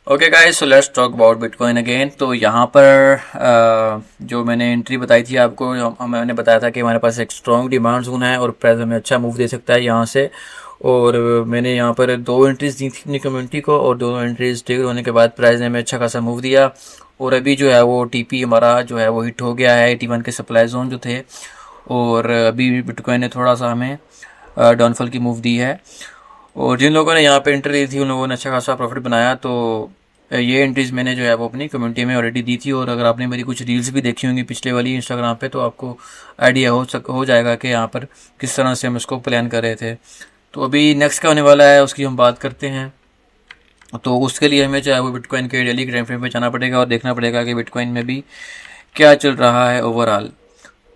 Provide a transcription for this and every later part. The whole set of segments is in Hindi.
Okay guys, so let's talk about bitcoin again. तो यहाँ पर जो मैंने एंट्री बताई थी आपको, मैंने बताया था कि हमारे पास एक स्ट्रॉन्ग डिमांड जोन है और प्राइस हमें अच्छा मूव दे सकता है यहाँ से। और मैंने यहाँ पर दो एंट्रीज दी थी अपनी कम्युनिटी को, और दोनों एंट्रीज ट्रिगर होने के बाद प्राइस ने हमें अच्छा खासा मूव दिया। और अभी जो है वो टीपी हमारा जो है वो हिट हो गया है 81 के सप्लाई जोन जो थे। और अभी बिटकॉइन ने थोड़ा सा हमें डाउनफॉल की मूव दी है। और जिन लोगों ने यहाँ पे एंट्री ली थी उन लोगों ने अच्छा खासा प्रॉफिट बनाया। तो ये एंट्रीज मैंने जो है वो अपनी कम्युनिटी में ऑलरेडी दी थी। और अगर आपने मेरी कुछ रील्स भी देखी होंगी पिछले वाली इंस्टाग्राम पे, तो आपको आइडिया हो जाएगा कि यहाँ पर किस तरह से हम इसको प्लान कर रहे थे। तो अभी नेक्स्ट क्या होने वाला है उसकी हम बात करते हैं। तो उसके लिए हमें जो है वो बिटकॉइन के डेली टाइम फ्रेम पे जाना पड़ेगा और देखना पड़ेगा कि बिटकॉइन में भी क्या चल रहा है ओवरऑल।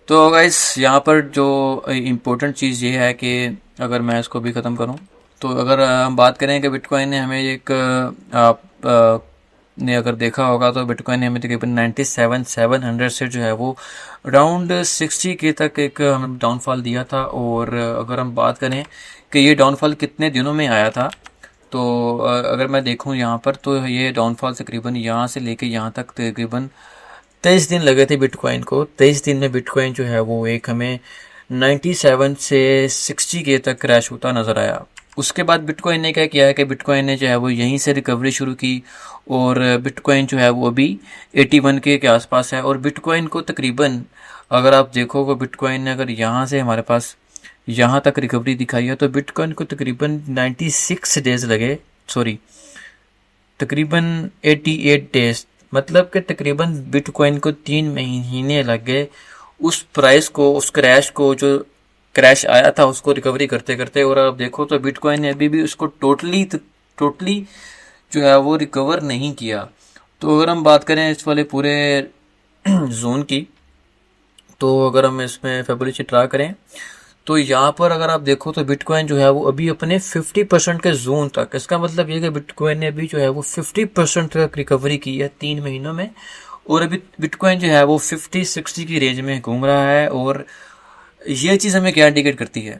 तो गाइस यहाँ पर जो इम्पोर्टेंट चीज़ ये है कि अगर मैं इसको भी ख़त्म करूँ, तो अगर हम बात करें कि बिटकॉइन ने हमें एक आप ने अगर देखा होगा तो बिटकॉइन ने हमें तकरीबन 97,700 से जो है वो अराउंड 60 के तक एक हमें डाउनफॉल दिया था। और अगर हम बात करें कि ये डाउनफॉल कितने दिनों में आया था, तो अगर मैं देखूं यहाँ पर, तो ये डाउनफॉल तकरीबन यहाँ से लेके यहाँ तक तकरीबन 23 दिन लगे थे बिटकॉइन को। 23 दिन में बिटकॉइन जो है वो एक हमें 97 से 60 के तक क्रैश होता नज़र आया। उसके बाद बिटकॉइन ने क्या किया है कि बिटकॉइन ने जो है वो यहीं से रिकवरी शुरू की। और बिटकॉइन जो है वो अभी 81 के आसपास है। और बिटकॉइन को तकरीबन अगर आप देखोगे, बिटकॉइन ने अगर यहाँ से हमारे पास यहाँ तक रिकवरी दिखाई है, तो बिटकॉइन को तकरीबन 96 डेज लगे, सॉरी तकरीबन 88 डेज, मतलब कि तकरीबन बिटकॉइन को 3 महीने लग गए उस प्राइस को, उस क्रैश को, जो क्रैश आया था उसको रिकवरी करते करते। और आप देखो तो बिटकॉइन ने अभी भी उसको टोटली टोटली जो है वो रिकवर नहीं किया। तो अगर हम बात करें इस वाले पूरे जोन की, तो अगर हम इसमें फिबोनाची ट्रा करें, तो यहाँ पर अगर आप देखो तो बिटकॉइन जो है वो अभी अपने 50% के जोन तक, इसका मतलब ये कि बिटकॉइन ने अभी जो है वो 50% तक रिकवरी की है 3 महीनों में। और अभी बिटकॉइन जो है वो 50-60 की रेंज में घूम रहा है। और ये चीज़ हमें क्या इंडिकेट करती है?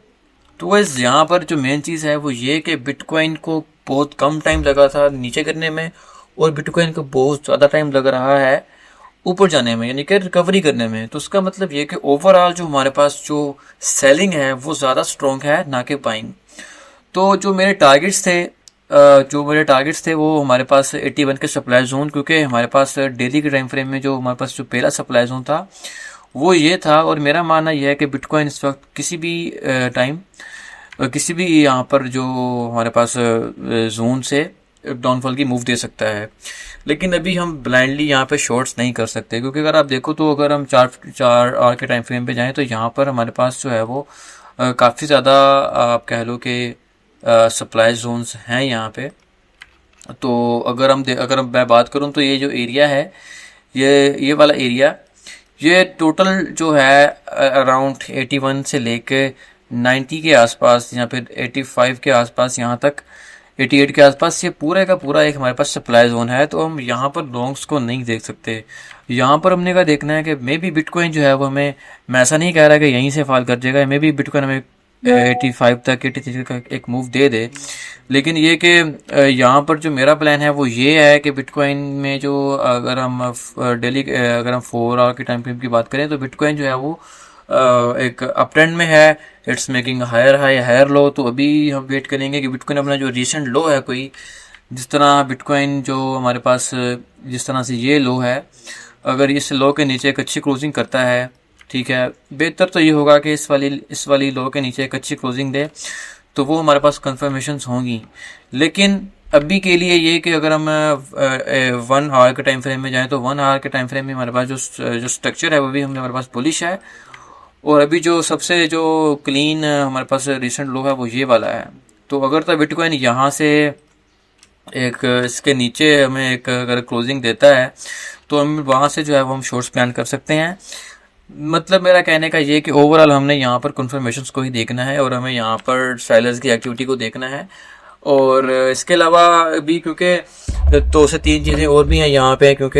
तो वैस यहाँ पर जो मेन चीज़ है वो ये कि बिटकॉइन को बहुत कम टाइम लगा था नीचे करने में, और बिटकॉइन को बहुत ज़्यादा टाइम लग रहा है ऊपर जाने में, यानी कि रिकवरी करने में। तो उसका मतलब ये कि ओवरऑल जो हमारे पास जो सेलिंग है वो ज़्यादा स्ट्रॉन्ग है ना कि बाइंग। तो जो मेरे टारगेट्स थे वो हमारे पास 81 के सप्लाई जोन, क्योंकि हमारे पास डेली के टाइम फ्रेम में जो हमारे पास जो पहला सप्लाई जोन था वो ये था। और मेरा मानना यह है कि बिटकॉइन इस वक्त किसी भी टाइम, किसी भी यहाँ पर जो हमारे पास जोन से डाउनफॉल की मूव दे सकता है। लेकिन अभी हम ब्लाइंडली यहाँ पे शॉर्ट्स नहीं कर सकते, क्योंकि अगर आप देखो तो अगर हम चार चार आवर के टाइम फ्रेम पे जाएं, तो यहाँ पर हमारे पास जो है वो काफ़ी ज़्यादा आप कह लो कि सप्लाई जोन्स हैं यहाँ पे। तो अगर मैं बात करूँ तो ये जो एरिया है, ये वाला एरिया, ये टोटल जो है अराउंड 81 से लेके 90 के आसपास, या फिर 85 के आसपास, यहाँ तक 88 के आसपास, ये पूरा का पूरा एक हमारे पास सप्लाई जोन है। तो हम यहाँ पर लॉन्ग्स को नहीं देख सकते। यहाँ पर हमने का देखना है कि मे बी बिटकॉइन जो है वो हमें, मैं ऐसा नहीं कह रहा कि यहीं से फॉल कर जाएगा, मे बी बिटकॉइन हमें 85 तक, 83 तक एक मूव दे दे। लेकिन ये कि यहाँ पर जो मेरा प्लान है वो ये है कि बिटकॉइन में जो, अगर हम डेली, अगर हम 4 आवर की टाइम फ्रेम की बात करें, तो बिटकॉइन जो है वो एक अप ट्रेंड में है। It's making higher high higher low. तो अभी हम वेट करेंगे कि बिटकॉइन अपना जो रिसेंट लो है, कोई जिस तरह बिटकॉइन जो हमारे पास जिस तरह से ये लो है, अगर इस लो के नीचे एक अच्छी क्लोजिंग करता है, ठीक है, बेहतर तो ये होगा कि इस वाली लो के नीचे एक अच्छी क्लोजिंग दे, तो वो हमारे पास कंफर्मेशंस होंगी। लेकिन अभी के लिए ये कि अगर हम 1 आवर के टाइम फ्रेम में जाएं, तो 1 आवर के टाइम फ्रेम में हमारे पास जो स्ट्रक्चर है वो भी हमारे पास बुलिश है। और अभी जो सबसे जो क्लीन हमारे पास रिसेंट लो है वो ये वाला है। तो अगर तो बिटकॉइन यहाँ से एक इसके नीचे हमें एक अगर क्लोजिंग देता है, तो हम वहाँ से जो है वो हम शॉर्ट्स प्लान कर सकते हैं। मतलब मेरा कहने का ये कि ओवरऑल हमने यहाँ पर कन्फर्मेशंस को ही देखना है, और हमें यहाँ पर सेलर्स की एक्टिविटी को देखना है। और इसके अलावा भी, क्योंकि 2 से 3 चीज़ें और भी हैं यहाँ पे, क्योंकि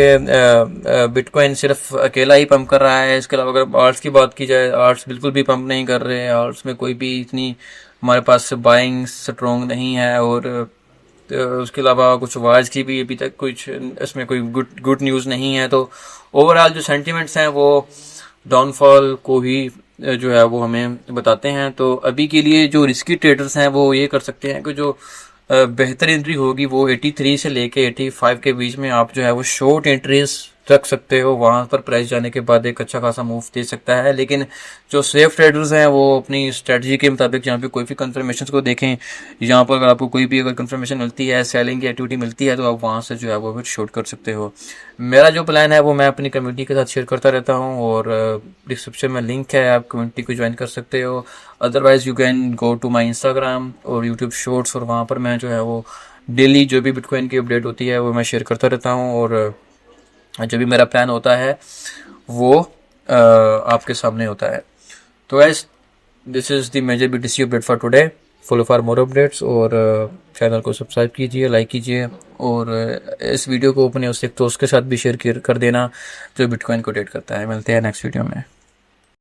बिटकॉइन सिर्फ अकेला ही पंप कर रहा है। इसके अलावा अगर आर्ट्स की बात की जाए, आर्ट्स बिल्कुल भी पंप नहीं कर रहे हैं। आर्ट्स में कोई भी इतनी हमारे पास बाइंग स्ट्रॉन्ग नहीं है। और उसके अलावा कुछ वाज की भी अभी तक कुछ इसमें कोई गुड न्यूज़ नहीं है। तो ओवरऑल जो सेंटिमेंट्स हैं वो डाउनफॉल को ही जो है वो हमें बताते हैं। तो अभी के लिए जो रिस्की ट्रेडर्स हैं वो ये कर सकते हैं कि जो बेहतर एंट्री होगी वो 83 से लेके 85 के बीच में आप जो है वो शॉर्ट एंट्रीज रख सकते हो। वहां पर प्राइस जाने के बाद एक अच्छा खासा मूव दे सकता है। लेकिन जो सेफ ट्रेडर्स हैं वो अपनी स्ट्रेटजी के मुताबिक जहाँ पे कोई भी कंफर्मेशन को देखें, यहाँ पर अगर आपको कोई भी अगर कंफर्मेशन मिलती है, सेलिंग की एक्टिविटी मिलती है, तो आप वहाँ से जो है वो फिर शॉर्ट कर सकते हो। मेरा जो प्लान है वो मैं अपनी कम्युनिटी के साथ शेयर करता रहता हूँ, और डिस्क्रिप्शन में लिंक है, आप कम्युनिटी को ज्वाइन कर सकते हो। Otherwise you can go to my Instagram और यूट्यूब शॉर्ट्स, और वहाँ पर मैं जो है वो डेली जो भी बिटकॉइन की अपडेट होती है वो मैं शेयर करता रहता हूँ, और जो भी मेरा प्लान होता है वो आपके सामने होता है। तो guys, this is the major BTC update for today. Follow for more updates, और चैनल को सब्सक्राइब कीजिए, लाइक कीजिए, और इस वीडियो को अपने उस एक दोस्त के साथ भी शेयर कर देना जो बिटकॉइन को ट्रेड करता है। मिलते हैं नेक्स्ट वीडियो में।